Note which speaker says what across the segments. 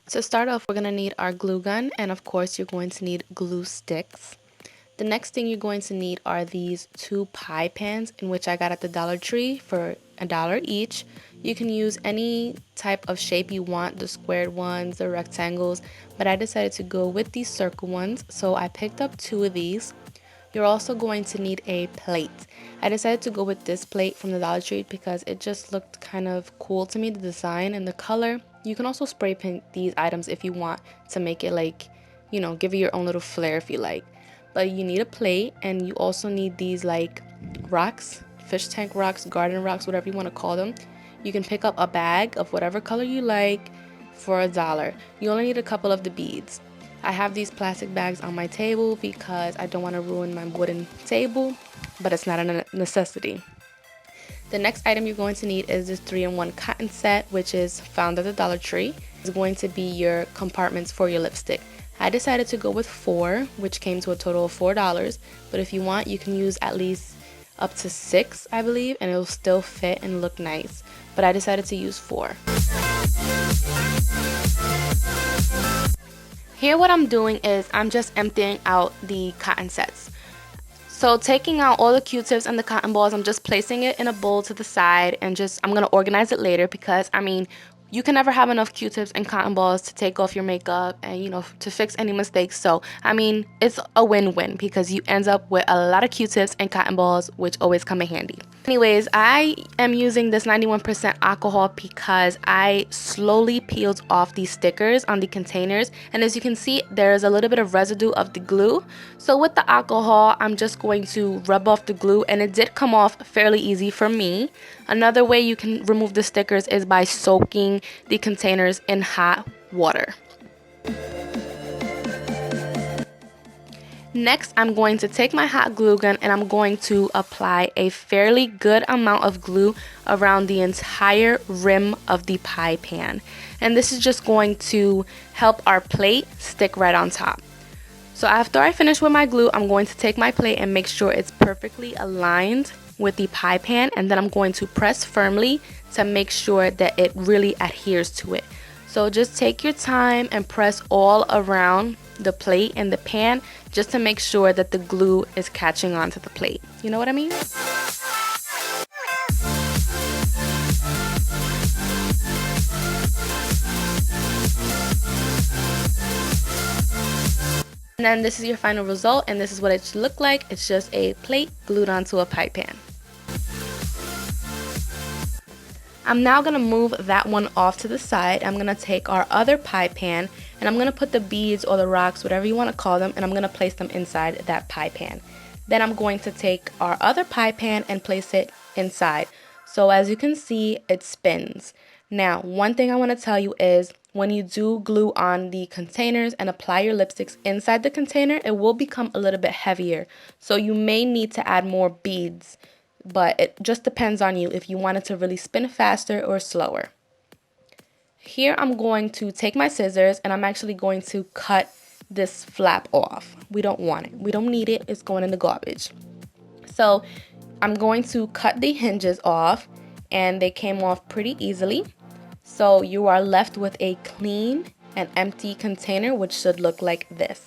Speaker 1: To start off, we're going to need our glue gun, and of course you're going to need glue sticks. The next thing you're going to need are these 2 pie pans, in which I got at the Dollar Tree for $1 each. You can use any type of shape you want, the squared ones, the rectangles, but I decided to go with these circle ones, so I picked up 2 of these. You're also going to need a plate. I decided to go with this plate from the Dollar Tree because it just looked kind of cool to me, the design and the color. You can also spray paint these items if you want to make it like, you know, give it your own little flair if you like. But you need a plate, and you also need these like rocks, fish tank rocks, garden rocks, whatever you want to call them. You can pick up a bag of whatever color you like for $1. You only need a couple of the beads. I have these plastic bags on my table because I don't want to ruin my wooden table, but it's not a necessity. The next item you're going to need is this 3-in-1 cotton set, which is found at the Dollar Tree. It's going to be your compartments for your lipstick. I decided to go with 4, which came to a total of $4, but if you want, you can use at least up to 6, I believe, and it'll still fit and look nice. But I decided to use 4. Here what I'm doing is I'm just emptying out the cotton sets. So taking out all the Q-tips and the cotton balls, I'm just placing it in a bowl to the side, and I'm going to organize it later because, I mean, you can never have enough Q-tips and cotton balls to take off your makeup and, you know, to fix any mistakes. So, I mean, it's a win-win because you end up with a lot of Q-tips and cotton balls, which always come in handy. Anyways, I am using this 91% alcohol because I slowly peeled off these stickers on the containers, and as you can see, there's a little bit of residue of the glue. So with the alcohol, I'm just going to rub off the glue, and it did come off fairly easy for me. Another way you can remove the stickers is by soaking the containers in hot water. Next, I'm going to take my hot glue gun and I'm going to apply a fairly good amount of glue around the entire rim of the pie pan. And this is just going to help our plate stick right on top. So after I finish with my glue, I'm going to take my plate and make sure it's perfectly aligned with the pie pan, and then I'm going to press firmly to make sure that it really adheres to it. So just take your time and press all around the plate and the pan just to make sure that the glue is catching onto the plate. You know what I mean? And then this is your final result, and this is what it should look like. It's just a plate glued onto a pie pan. I'm now going to move that one off to the side. I'm going to take our other pie pan and I'm going to put the beads or the rocks, whatever you want to call them, and I'm going to place them inside that pie pan. Then I'm going to take our other pie pan and place it inside. So as you can see, it spins. Now, one thing I want to tell you is when you do glue on the containers and apply your lipsticks inside the container, it will become a little bit heavier. So you may need to add more beads, but it just depends on you if you want it to really spin faster or slower. Here I'm going to take my scissors and I'm actually going to cut this flap off. We don't want it. We don't need it. It's going in the garbage. So I'm going to cut the hinges off, and they came off pretty easily. So you are left with a clean and empty container, which should look like this.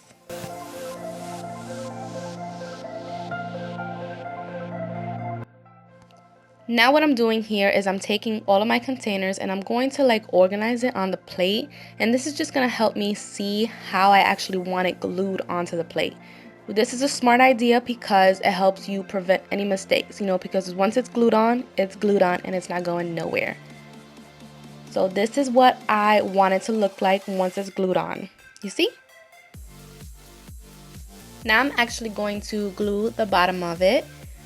Speaker 1: Now what I'm doing here is I'm taking all of my containers and I'm going to like organize it on the plate, and this is just going to help me see how I actually want it glued onto the plate. This is a smart idea because it helps you prevent any mistakes, you know, because once it's glued on and it's not going nowhere. So this is what I want it to look like once it's glued on. You see? Now I'm actually going to glue the bottom of it.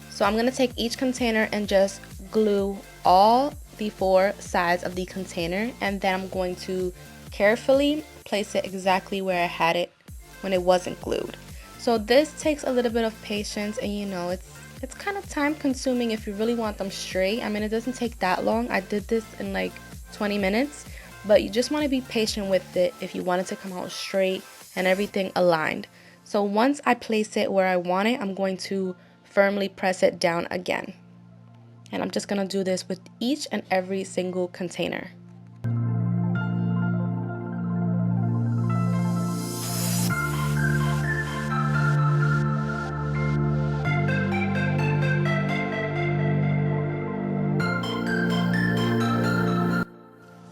Speaker 1: So I'm going to take each container and just glue all the 4 sides of the container, and then I'm going to carefully place it exactly where I had it when it wasn't glued. So this takes a little bit of patience, and you know, it's kind of time consuming if you really want them straight. I mean, it doesn't take that long. I did this in like 20 minutes, but you just want to be patient with it if you want it to come out straight and everything aligned. So once I place it where I want it, I'm going to firmly press it down again. And I'm just going to do this with each and every single container.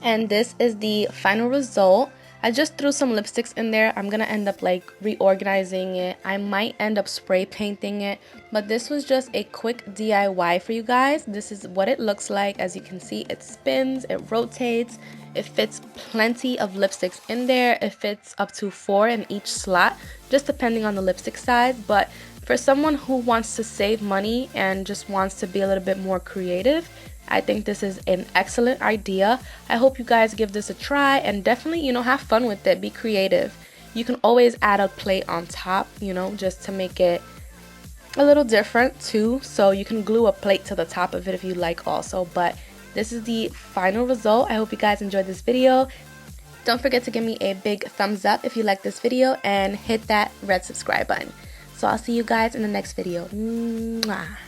Speaker 1: And this is the final result. I just threw some lipsticks in there. I'm gonna end up like reorganizing it. I might end up spray painting it, but this was just a quick DIY for you guys. This is what it looks like. As you can see, it spins, it rotates, it fits plenty of lipsticks in there. It fits up to 4 in each slot, just depending on the lipstick size. But for someone who wants to save money and just wants to be a little bit more creative, I think this is an excellent idea. I hope you guys give this a try and definitely, have fun with it. Be creative. You can always add a plate on top, just to make it a little different too. So you can glue a plate to the top of it if you like also. But this is the final result. I hope you guys enjoyed this video. Don't forget to give me a big thumbs up if you like this video and hit that red subscribe button. So I'll see you guys in the next video. Mwah.